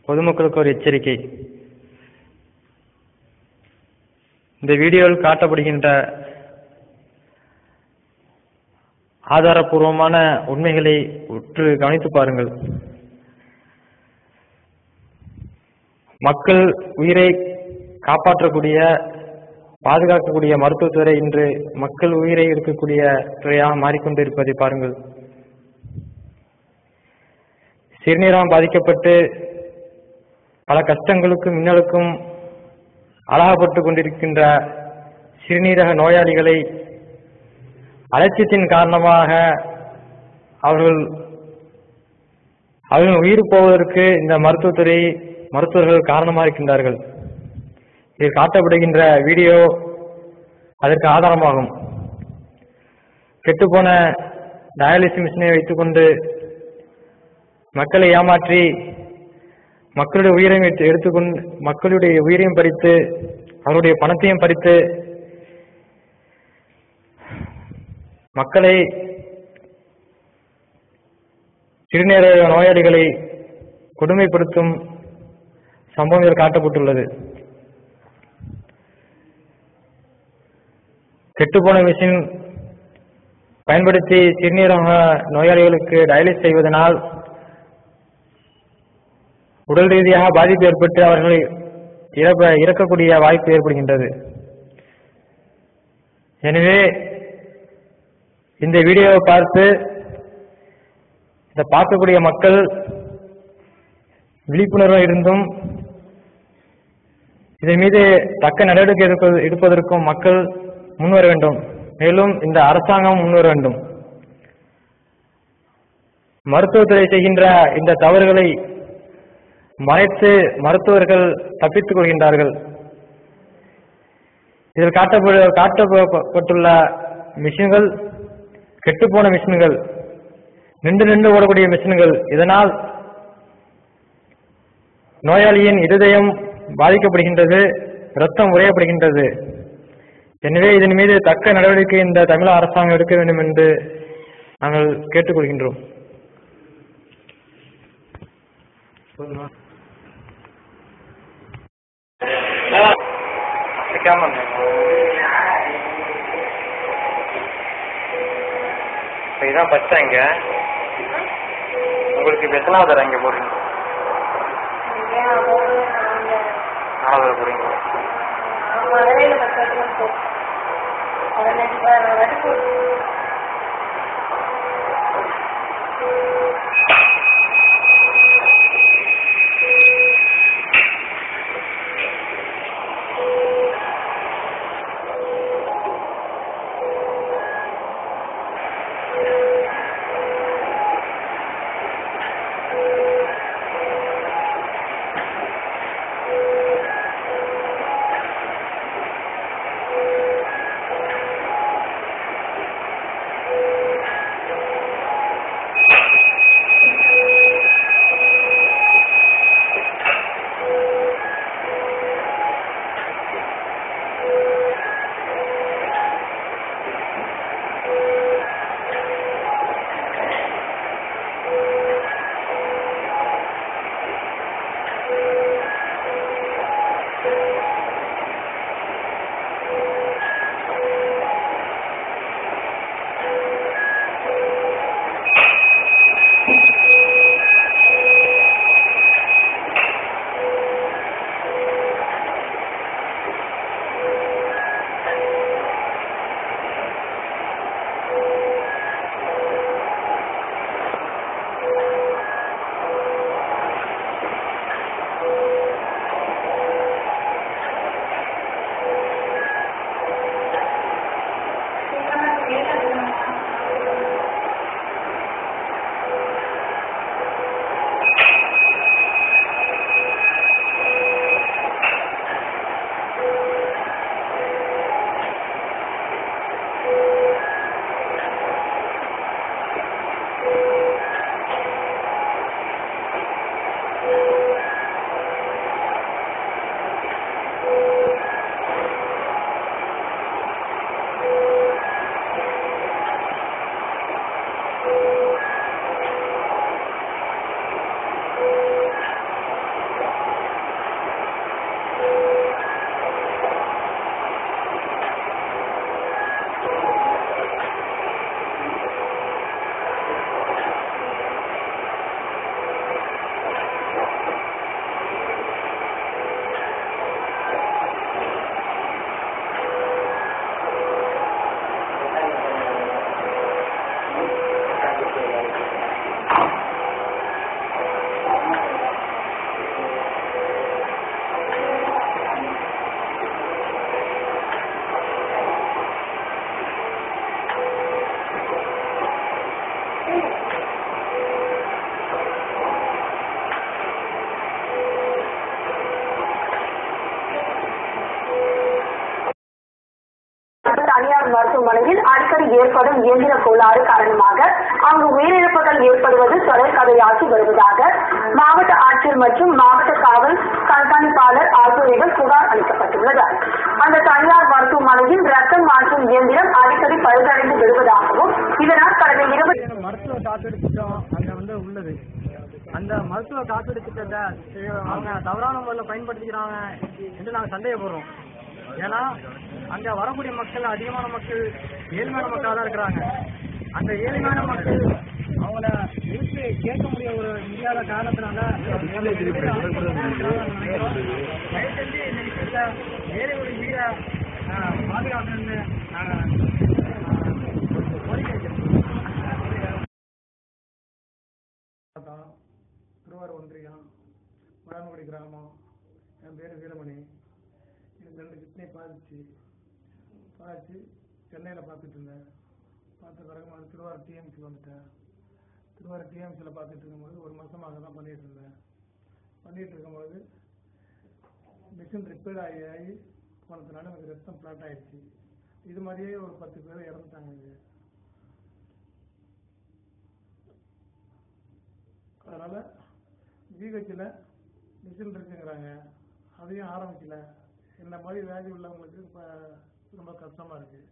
பொதுமக்களுக்கு ஒரு எச்சரிக்கை. இந்த வீடியோவில் காட்டப்படுகின்ற ஆதாரபூர்வமான உண்மைகளை உற்று கவனித்து பாருங்கள். மக்கள் உயிரை காப்பாற்றக்கூடிய பாதுகாக்கக்கூடிய மருத்துவத்துறை இன்று மக்கள் உயிரை எடுக்கக்கூடிய துறையாக மாறிக்கொண்டிருப்பதை பாருங்கள். சிறுநீரகம் பாதிக்கப்பட்டு பல கஷ்டங்களுக்கும் இன்னலுக்கும் ஆளாகப்பட்டு கொண்டிருக்கின்ற சிறுநீரக நோயாளிகளை அலட்சியத்தின் காரணமாக அவர்கள் உயிர் போவதற்கு இந்த மருத்துவர்கள் காரணமாக இருக்கின்றார்கள். இதில் காட்டப்படுகின்ற வீடியோ அதற்கு ஆதாரமாகும். கெட்டுப்போன டயாலிசிஸ் மிஷினை வைத்துக்கொண்டு மக்களை ஏமாற்றி மக்களுடைய உயிரையும் எடுத்துக்கொண்டு மக்களுடைய உயிரையும் பறித்து அவருடைய பணத்தையும் பறித்து மக்களை சிறுநீரக நோயாளிகளை கொடுமைப்படுத்தும் சம்பவங்கள் காட்டப்பட்டுள்ளது. கெட்டுப்போன மிஷின் பயன்படுத்தி சிறுநீரக நோயாளிகளுக்கு டயாலிசிஸ் செய்வதனால் உடல் ரீதியாக பாதிப்பு ஏற்பட்டு அவர்கள் இறக்கக்கூடிய வாய்ப்பு ஏற்படுகின்றது. எனவே இந்த வீடியோவை பார்த்து இதை பார்க்கக்கூடிய மக்கள் விழிப்புணர்வு இருந்தும் இதன் மீது தக்க நடவடிக்கை எடுப்பதற்கும் மக்கள் முன்வர வேண்டும். மேலும் இந்த அரசாங்கம் முன்வர வேண்டும். மருத்துவத்துறை செய்கின்ற இந்த தவறுகளை மறைத்து மருத்துவர்கள் தப்பித்துக் கொள்கின்றார்கள். இதில் காட்டப்பட்டுள்ள மிஷின்கள் கெட்டுப்போன மிஷின்கள், நின்று ஓடக்கூடிய மிஷின்கள். இதனால் நோயாளியின் இருதயம் பாதிக்கப்படுகின்றது, இரத்தம் உறையப்படுகின்றது. எனவே இதன் மீது தக்க நடவடிக்கை இந்த தமிழக அரசாங்கம் எடுக்க வேண்டும் என்று நாங்கள் கேட்டுக்கொள்கின்றோம். இதுதான் பச்சை. இங்க உங்களுக்கு இப்ப எத்தனாவது இங்க போறீங்க? நாலாவது போறீங்க. தனியார் மருத்துவமனையில் அடிக்கடி ஏற்படும் இயந்திர கோளாறு காரணமாக அங்கு உயிரிழப்புகள் ஏற்படுவது தொடர்கதையாகி வருவதாக மாவட்ட ஆட்சியர் மற்றும் மாவட்ட காவல் கண்காணிப்பாளர் ஆகியோரிடம் புகார் அளிக்கப்பட்டுள்ளது. அந்த தனியார் மருத்துவமனையில் ரத்தம் மாற்றும் இயந்திரம் அடிக்கடி பழுதடைந்து விடுவதாகவும் இதனால் கடந்த 20 மருத்துவ காப்பீடு திட்டம் அங்க உள்ளது. அந்த மருத்துவ காப்பீடு திட்டத்தை அவங்க தவறான முறையில் பயன்படுத்திக்கிறாங்க என்று நாங்கள் சந்தேகப்படுறோம். ஏன்னா அங்க வரக்கூடிய மக்கள் அதிகமான மக்கள் ஏழ்மையான மக்களாக தான் இருக்கிறாங்க. அந்த ஏழ்மையான மக்கள் அவங்கள இழுத்து கேட்க முடிய ஒரு முடியாத காரணத்தினால தயவுசெஞ்சு இந்த விஷயத்துல வேறு ஒரு உயிரை பாதுகாக்கணும்னு நாங்கள் கோரிக்கை வைக்கிறோம். திருவாரூர் ஒன்றியம் மடான்குடி கிராமம். என் பேர் வீரமணி. எனக்கு 2 கிட்னி பாதிச்சு சென்னையில் பார்த்துட்டு இருந்தேன். பார்த்த பிறகு திருவாரூர் டிஎம்சி வந்துட்டேன். திருவாரூர் டிஎம்சியில் பார்த்துட்டு இருக்கும்போது 1 மாதமாக தான் பண்ணிகிட்டு இருந்தேன். பண்ணிகிட்டு இருக்கும்போது மிஷின் ரிப்பேர் ஆகி போனதுனால எனக்கு ரத்தம் பிளாட் ஆகிடுச்சு. இது மாதிரியே ஒரு 10 பேர் இறந்துட்டாங்க. இது அதனால் ஜிஹெச்சில் மிஷின் இருக்குங்கிறாங்க, அதையும் ஆரம்பிக்கல. இந்த மாதிரி வியாதி உள்ளவங்களுக்கு இப்போ ரொம்ப கஷ்டமாக இருக்குது.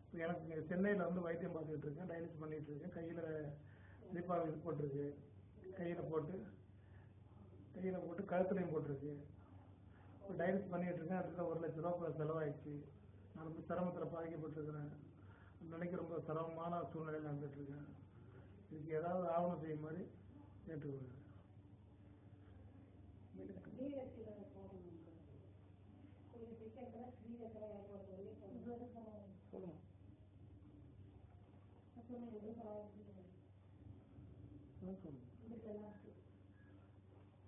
இப்போ எனக்கு இங்கே சென்னையில் வைத்தியம் பார்த்துக்கிட்டு இருக்கேன், டயாலிசிஸ் பண்ணிகிட்டு இருக்கேன். கையில் தீபாவளி இது போட்டிருக்கு, கையில் போட்டு கழுத்துலையும் போட்டிருக்கு. இப்போ டயாலிசிஸ் பண்ணிகிட்டு இருக்கேன். அதுக்கு 1 லட்ச ரூபா செலவாயிடுச்சு. நான் ரொம்ப சிரமத்தில் பாதிக்கப்பட்டிருக்கிறேன். நினைக்க ரொம்ப சிரமமான சூழ்நிலையில் இருந்துகிட்ருக்கேன். இதுக்கு ஏதாவது ஆவணம் செய்யும் மாதிரி கேட்டுக்கொள்கிறேன்.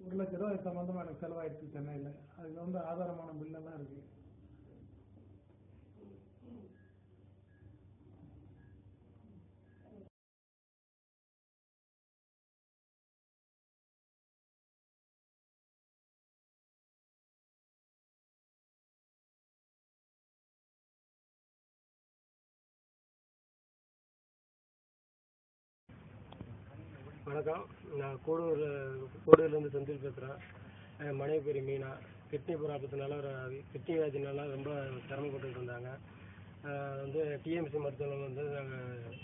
ஒரு லட்ச ரூபாய் சம்பந்தமா எனக்கு செலவாயிடுச்சு சென்னையில். அதுல ஆதாரமான பில்லெல்லாம் இருக்கு. வணக்கம். நான் கோடூர்லேருந்து செந்தில் பேசுகிறேன். என் மனைவி பேர் மீனா. கிட்னி ப்ராப்ளத்தினால கிட்னி வியாதினால ரொம்ப சிரமப்பட்டுக்கிட்டு இருந்தாங்க. டிஎம்சி மருத்துவமனை நாங்கள்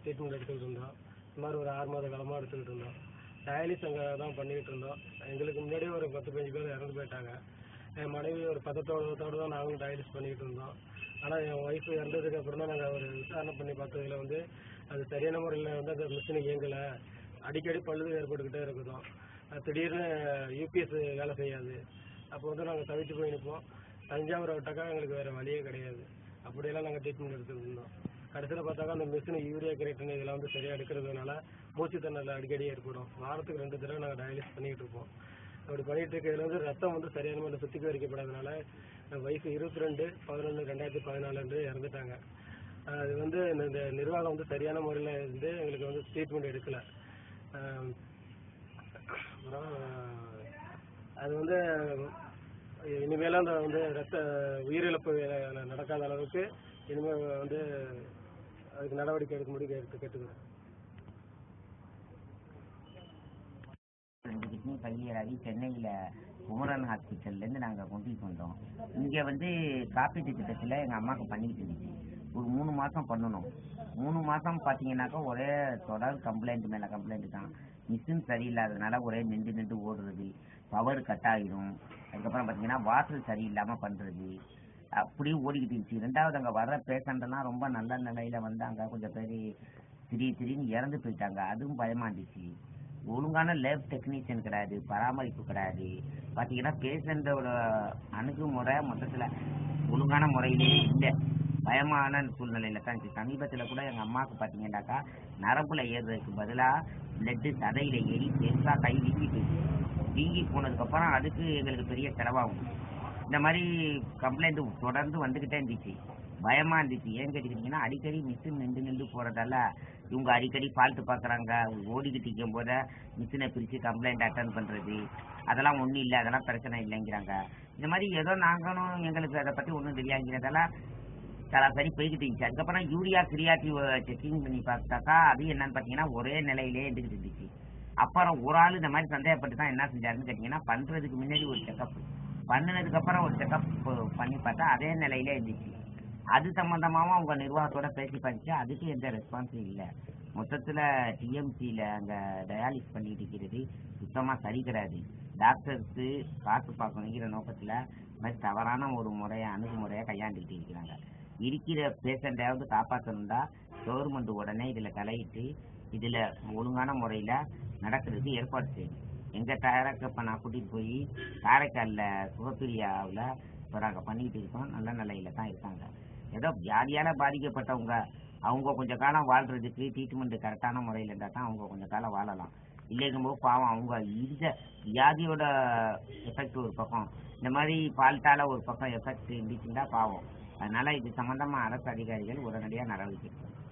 ட்ரீட்மெண்ட் எடுத்துக்கிட்டு இருந்தோம். சுமார் ஒரு 6 மாத காலமாக எடுத்துக்கிட்டு இருந்தோம். டயாலிசிஸ் அங்கே தான் பண்ணிக்கிட்டு இருந்தோம். எங்களுக்கு முன்னாடியே ஒரு 10-15 பேர் இறந்து போயிட்டாங்க. என் மனைவி ஒரு பதத்தோடு தான் நாங்களும் டயாலிசிஸ் பண்ணிக்கிட்டு இருந்தோம். ஆனால் என் ஒய்ஃப் இறந்ததுக்கு அப்புறம் தான் நாங்கள் ஒரு விசாரணை பண்ணி பார்த்ததில் அது சரியான முறையில் அந்த மிஷினை இயங்கலை. அடிக்கடி பழுது ஏற்பட்டுக்கிட்டே இருக்குதோம். திடீர்னு யூபிஎஸ் வேலை செய்யாது. அப்போ நாங்கள் தவித்து போய் நிற்போம். தஞ்சாவூர் விட்டாக்கா எங்களுக்கு வேறு வழியே கிடையாது. அப்படியெல்லாம் நாங்கள் ட்ரீட்மெண்ட் எடுத்துகிட்டு இருந்தோம். கடைசியில் பார்த்தாக்கா அந்த மிஷின் யூரியா கிரேட்டின் இதெல்லாம் சரியாக எடுக்கிறதுனால மூச்சு திணறல் அடிக்கடி ஏற்படும். வாரத்துக்கு 2 தடவை நாங்கள் டயாலிசிஸ் பண்ணிகிட்டு இருப்போம். அப்படி பண்ணிகிட்டு இருக்கிறதுல ரத்தம் சரியான முறையில் சுத்திகரிக்கப்படாதனால வயசு 22/11/2014 அன்று இறந்துட்டாங்க. அது இந்த நிர்வாகம் சரியான முறையில் எங்களுக்கு ட்ரீட்மெண்ட் எடுக்கலை. அப்புறம் அது இனிமேலாம் அந்த ரத்த உயிரிழப்பு நடக்காத அளவுக்கு இனிமேல் அதுக்கு நடவடிக்கை எடுக்கும்படி கேட்டுக்கிறேன். 2 கிட்னி ஃபெயிலியர் ஆகி சென்னையில் குமரன் ஹாஸ்பிட்டல்லேருந்து நாங்கள் கொண்டுட்டு வந்தோம். இங்கே காப்பீட்டு திட்டத்தில் எங்கள் அம்மாவுக்கு பண்ணிக்கிட்டு இருந்துச்சு. ஒரு 3 மாதம் பண்ணணும். 3 மாதம் பார்த்தீங்கன்னாக்கா ஒரே தொடர் கம்ப்ளைண்ட் மேலே கம்ப்ளைண்ட் தான். மிஷின் சரியில்லாததுனால ஒரே நின்று ஓடுறது, பவர் கட் ஆகிடும். அதுக்கப்புறம் பார்த்தீங்கன்னா வாசல் சரியில்லாமல் பண்ணுறது, அப்படியே ஓடிக்கிட்டு இருந்துச்சு. 2வது அங்கே வர்ற பேஷண்ட்டெல்லாம் ரொம்ப நல்ல நிலையில் வந்தாங்க. கொஞ்சம் பேர் திடீர்னு இறந்து போயிட்டாங்க. அதுவும் பயமாக இருந்துச்சு. ஒழுங்கான லேப் டெக்னீஷியன் கிடையாது, பராமரிப்பு கிடையாது. பார்த்தீங்கன்னா பேஷண்ட்டோட அணுகுமுறை மொத்தத்தில் ஒழுங்கான முறையிலேயே இல்லை. பயமான சூழ்நிலையில் தான் இருந்துச்சு. சமீபத்தில் கூட எங்கள் அம்மாவுக்கு பார்த்தீங்கன்னாக்கா நரம்புல ஏறுறதுக்கு பதிலாக பிளட்டு சதையில் ஏறி பெருசாக கை வீங்கி போனதுக்கப்புறம் அதுக்கு எங்களுக்கு பெரிய செலவாகும். இந்த மாதிரி கம்ப்ளைண்ட் தொடர்ந்து வந்துக்கிட்டே இருந்துச்சு. பயமாக இருந்துச்சு. ஏன் கேட்டுக்கிட்டிங்கன்னா அடிக்கடி மிஷின் நின்று போகிறதால இவங்க அடிக்கடி ஃபால்ட்டு பார்க்குறாங்க. ஓடிக்கிட்டு இருக்கும் போத மிஷினை பிரித்து கம்ப்ளைண்ட் அட்டன் பண்ணுறது, அதெல்லாம் ஒன்றும் இல்லை, அதெல்லாம் பிரச்சனை இல்லைங்கிறாங்க. இந்த மாதிரி ஏதோ நாங்களும் எங்களுக்கு அதை பற்றி ஒன்றும் தெரியாங்கிறதால சராசரி போய்கிட்டு இருந்துச்சு. அதுக்கப்புறம் யூரியா கிரியாட்டிவ் செக்கிங் பண்ணி பார்த்தாக்கா அது என்னன்னு பார்த்தீங்கன்னா ஒரே நிலையிலே இருந்துகிட்டு இருந்துச்சு. அப்புறம் ஒரு ஆள் இந்த மாதிரி சந்தேகப்பட்டு தான் என்ன செஞ்சாருன்னு கேட்டிங்கன்னா, பண்ணுறதுக்கு முன்னாடி ஒரு செக்கப், பண்ணினதுக்கப்புறம் ஒரு செக்கப் பண்ணி பார்த்தா அதே நிலையிலே இருந்துச்சு. அது சம்மந்தமாகவும் அவங்க நிர்வாகத்தோட பேசி பார்த்துச்சு, அதுக்கு எந்த ரெஸ்பான்ஸும் இல்லை. மொத்தத்தில் டிஎம்சியில் அங்கே டயாலிஸ் பண்ணிட்டு இருக்கிறது சுத்தமாக சரி கிடையாது. டாக்டர்ஸு காசு பார்க்கணுங்கிற நோக்கத்தில் இந்த மாதிரி தவறான ஒரு அணுகுமுறையை கையாண்டுக்கிட்டு இருக்கிறாங்க. இருக்கிற பேஷண்டையாவது காப்பாற்றணும்டா கவர்மெண்ட் உடனே இதில் தலையிட்டு இதில் ஒழுங்கான முறையில் நடக்கிறதுக்கு ஏற்பாடு செய்யணும். எங்கள் டயரக்டர் இப்போ நான் கூட்டிகிட்டு போய் காரைக்காலில் சுகப்பிரியாவில் இப்போ நாங்கள் பண்ணிக்கிட்டு இருக்கோம். நல்ல நிலையில் தான் இருக்காங்க. ஏதோ வியாதியால் பாதிக்கப்பட்டவங்க அவங்க கொஞ்சம் காலம் வாழ்கிறதுக்கு ட்ரீட்மெண்ட்டு கரெக்டான முறையில் இருந்தால் தான் அவங்க கொஞ்சம் காலம் வாழலாம். இல்லைங்கும்போது பாவம் அவங்க இந்த வியாதியோட எஃபெக்ட் ஒரு பக்கம், இந்த மாதிரி ஃபால்ட்டால் ஒரு பக்கம் எஃபெக்ட் இருந்துச்சுன்னா பாவம். அதனால் இது சம்மந்தமாக அரசு அதிகாரிகள் உடனடியாக நடவடிக்கை எடுக்கணும்.